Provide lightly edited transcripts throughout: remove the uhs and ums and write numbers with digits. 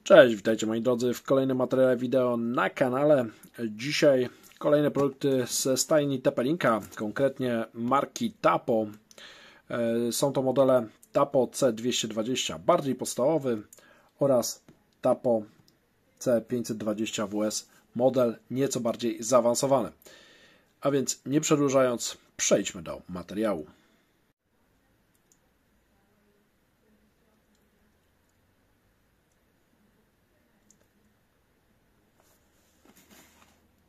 Cześć, witajcie moi drodzy w kolejnym materiale wideo na kanale. Dzisiaj kolejne produkty ze stajni TP-Linka, konkretnie marki Tapo. Są to modele Tapo C220, bardziej podstawowy, oraz Tapo C520WS, model nieco bardziej zaawansowany. A więc nie przedłużając, przejdźmy do materiału.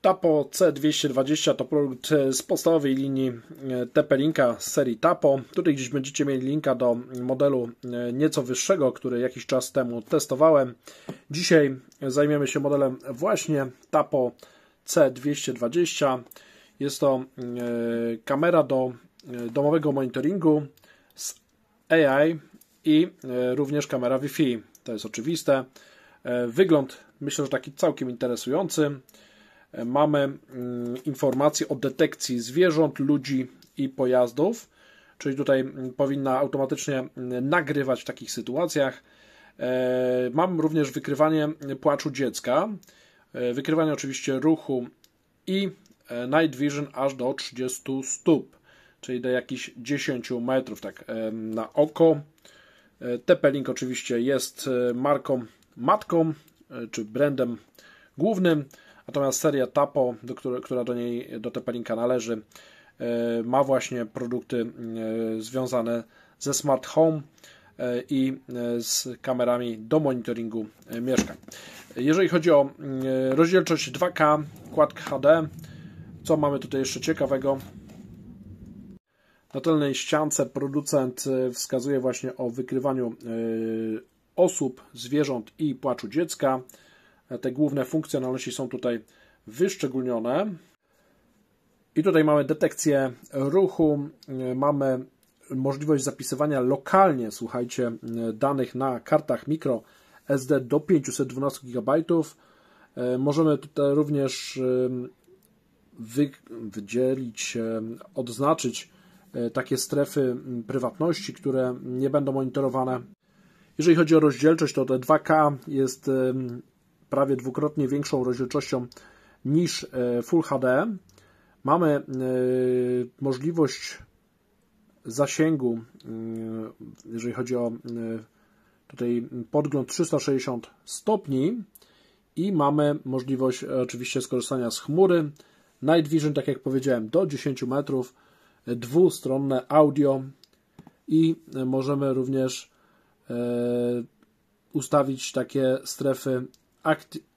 Tapo C220 to produkt z podstawowej linii TP-Linka z serii Tapo. Tutaj gdzieś będziecie mieli linka do modelu nieco wyższego, który jakiś czas temu testowałem. Dzisiaj zajmiemy się modelem właśnie Tapo C220. Jest to kamera do domowego monitoringu z AI i również kamera Wi-Fi. To jest oczywiste. Wygląd myślę, że taki całkiem interesujący. Mamy informacje o detekcji zwierząt, ludzi i pojazdów, czyli tutaj powinna automatycznie nagrywać w takich sytuacjach. Mam również wykrywanie płaczu dziecka, wykrywanie oczywiście ruchu i night vision aż do 30 stóp, czyli do jakichś 10 metrów tak na oko. TP-Link oczywiście jest marką matką, czy brandem głównym. Natomiast seria Tapo, która do TP-Linka należy, ma właśnie produkty związane ze smart home i z kamerami do monitoringu mieszkań. Jeżeli chodzi o rozdzielczość 2K, Quad HD, co mamy tutaj jeszcze ciekawego? Na tylnej ściance producent wskazuje właśnie o wykrywaniu osób, zwierząt i płaczu dziecka. Te główne funkcjonalności są tutaj wyszczególnione. I tutaj mamy detekcję ruchu, mamy możliwość zapisywania lokalnie, słuchajcie, danych na kartach micro SD do 512 GB. Możemy tutaj również wydzielić, odznaczyć takie strefy prywatności, które nie będą monitorowane. Jeżeli chodzi o rozdzielczość, to te 2K jest prawie dwukrotnie większą rozdzielczością niż Full HD. Mamy możliwość zasięgu, jeżeli chodzi o tutaj podgląd 360 stopni i mamy możliwość oczywiście skorzystania z chmury. Night Vision, tak jak powiedziałem, do 10 metrów, dwustronne audio i możemy również ustawić takie strefy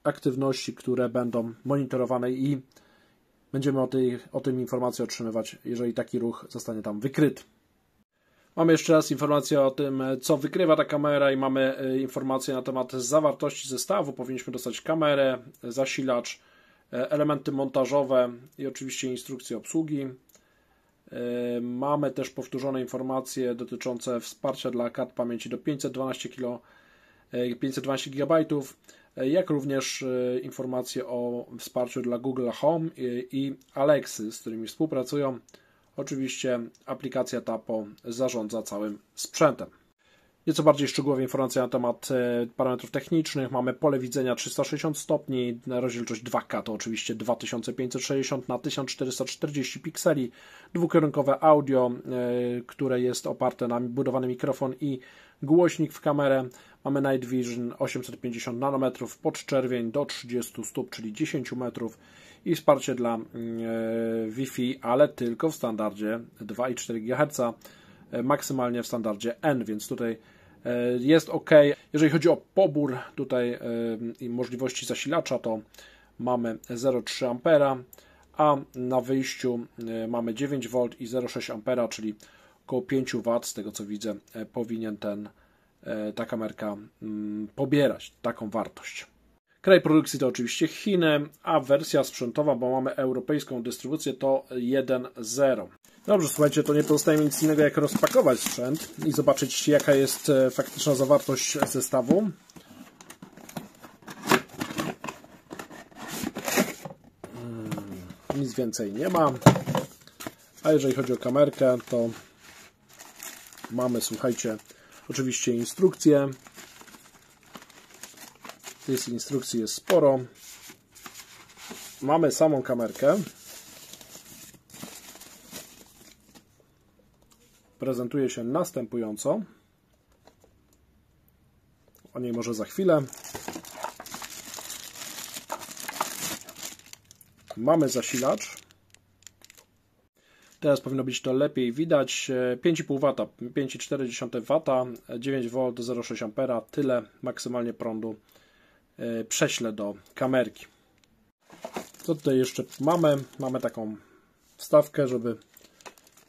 aktywności, które będą monitorowane i będziemy o tym informacje otrzymywać, jeżeli taki ruch zostanie tam wykryty. Mamy jeszcze raz informację o tym, co wykrywa ta kamera i mamy informacje na temat zawartości zestawu. Powinniśmy dostać kamerę, zasilacz, elementy montażowe i oczywiście instrukcje obsługi. Mamy też powtórzone informacje dotyczące wsparcia dla kart pamięci do 512 GB, jak również informacje o wsparciu dla Google Home i Alexy, z którymi współpracują. Oczywiście aplikacja Tapo zarządza całym sprzętem. Nieco bardziej szczegółowe informacje na temat parametrów technicznych. Mamy pole widzenia 360 stopni, rozdzielczość 2K to oczywiście 2560 na 1440 pikseli, dwukierunkowe audio, które jest oparte na budowany mikrofon i głośnik w kamerę. Mamy Night Vision 850 nanometrów, podczerwień do 30 stóp, czyli 10 metrów i wsparcie dla Wi-Fi, ale tylko w standardzie 2,4 GHz, maksymalnie w standardzie N, więc tutaj jest ok. Jeżeli chodzi o pobór tutaj i możliwości zasilacza, to mamy 0,3 A, a na wyjściu mamy 9V i 0,6 A, czyli około 5 W, z tego co widzę, powinien ta kamerka pobierać taką wartość. Kraj produkcji to oczywiście Chiny, a wersja sprzętowa, bo mamy europejską dystrybucję, to 1.0. Dobrze, słuchajcie, to nie pozostaje mi nic innego jak rozpakować sprzęt i zobaczyć, jaka jest faktyczna zawartość zestawu. Nic więcej nie ma. A jeżeli chodzi o kamerkę, to mamy, słuchajcie, oczywiście instrukcję. Jest instrukcji, jest sporo. Mamy samą kamerkę. Prezentuje się następująco. O niej może za chwilę. Mamy zasilacz. Teraz powinno być to lepiej widać. 5,5 W, 5,4 W, 9 V, 0,6 A. Tyle maksymalnie prądu prześlę do kamerki. Co tutaj jeszcze mamy? Mamy taką wstawkę, żeby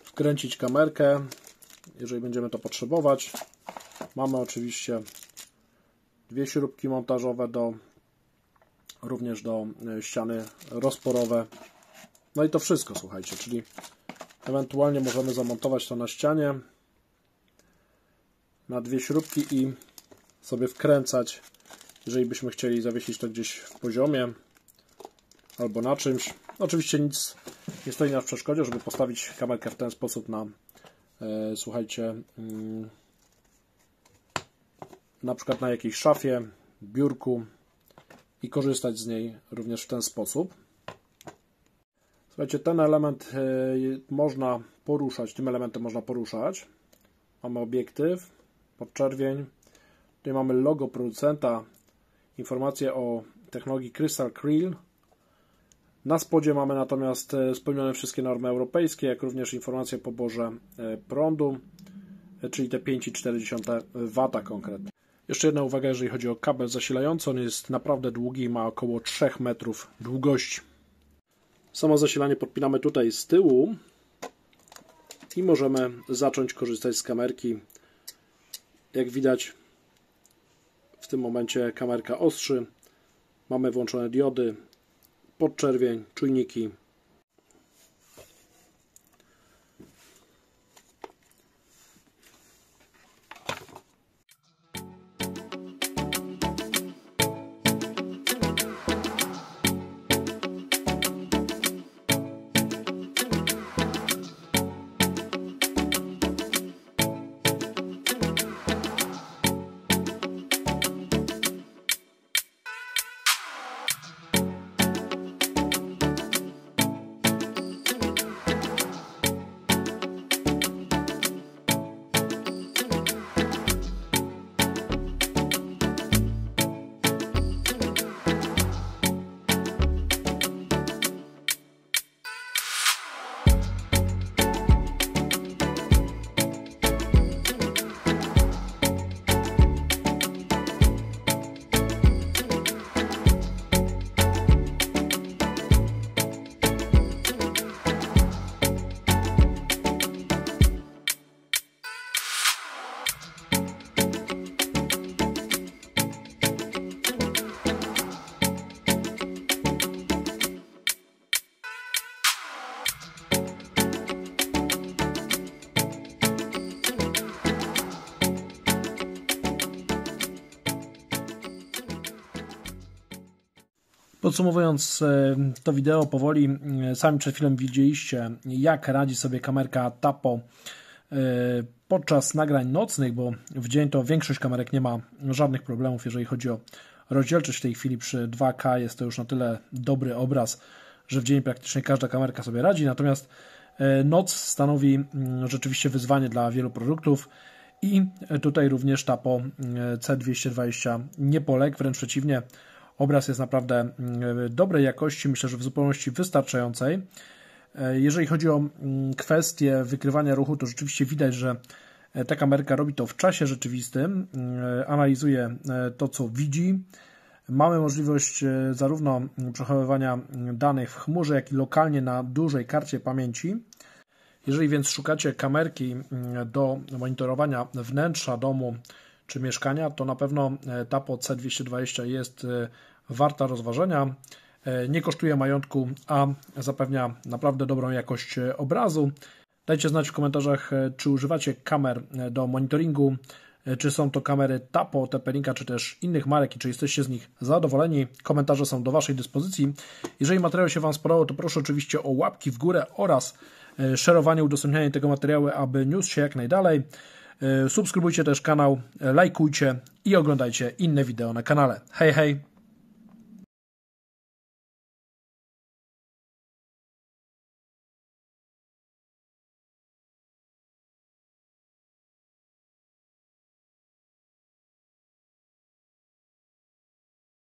wkręcić kamerkę, jeżeli będziemy to potrzebować. Mamy oczywiście dwie śrubki montażowe również do ściany rozporowe. No i to wszystko, słuchajcie, czyli ewentualnie możemy zamontować to na ścianie na dwie śrubki i sobie wkręcać, jeżeli byśmy chcieli zawiesić to gdzieś w poziomie albo na czymś. Oczywiście nic nie stoi na przeszkodzie, żeby postawić kamerkę w ten sposób na, słuchajcie, na przykład na jakiejś szafie, biurku i korzystać z niej również w ten sposób. Słuchajcie, ten element można poruszać, tym elementem można poruszać. Mamy obiektyw, podczerwień. Tutaj mamy logo producenta, informacje o technologii Crystal Clear. Na spodzie mamy natomiast spełnione wszystkie normy europejskie, jak również informacje o poborze prądu, czyli te 5,4 W konkretnie. Jeszcze jedna uwaga, jeżeli chodzi o kabel zasilający. On jest naprawdę długi, ma około 3 metrów długości. Samo zasilanie podpinamy tutaj z tyłu i możemy zacząć korzystać z kamerki. Jak widać, w tym momencie kamerka ostrzy. Mamy włączone diody, podczerwień, czujniki. Podsumowując to wideo powoli, sami przed chwilą widzieliście, jak radzi sobie kamerka Tapo podczas nagrań nocnych, bo w dzień to większość kamerek nie ma żadnych problemów, jeżeli chodzi o rozdzielczość. W tej chwili przy 2K jest to już na tyle dobry obraz, że w dzień praktycznie każda kamerka sobie radzi, natomiast noc stanowi rzeczywiście wyzwanie dla wielu produktów i tutaj również Tapo C220 nie poległ, wręcz przeciwnie. Obraz jest naprawdę dobrej jakości, myślę, że w zupełności wystarczającej. Jeżeli chodzi o kwestię wykrywania ruchu, to rzeczywiście widać, że ta kamerka robi to w czasie rzeczywistym, analizuje to, co widzi. Mamy możliwość zarówno przechowywania danych w chmurze, jak i lokalnie na dużej karcie pamięci. Jeżeli więc szukacie kamerki do monitorowania wnętrza domu czy mieszkania, to na pewno Tapo C220 jest warta rozważenia. Nie kosztuje majątku, a zapewnia naprawdę dobrą jakość obrazu. Dajcie znać w komentarzach, czy używacie kamer do monitoringu, czy są to kamery Tapo, TP-Linka, czy też innych marek i czy jesteście z nich zadowoleni. Komentarze są do Waszej dyspozycji. Jeżeli materiał się Wam spodobał, to proszę oczywiście o łapki w górę oraz szerowanie, udostępnianie tego materiału, aby niósł się jak najdalej. Subskrybujcie też kanał, lajkujcie i oglądajcie inne wideo na kanale. Hej, hej!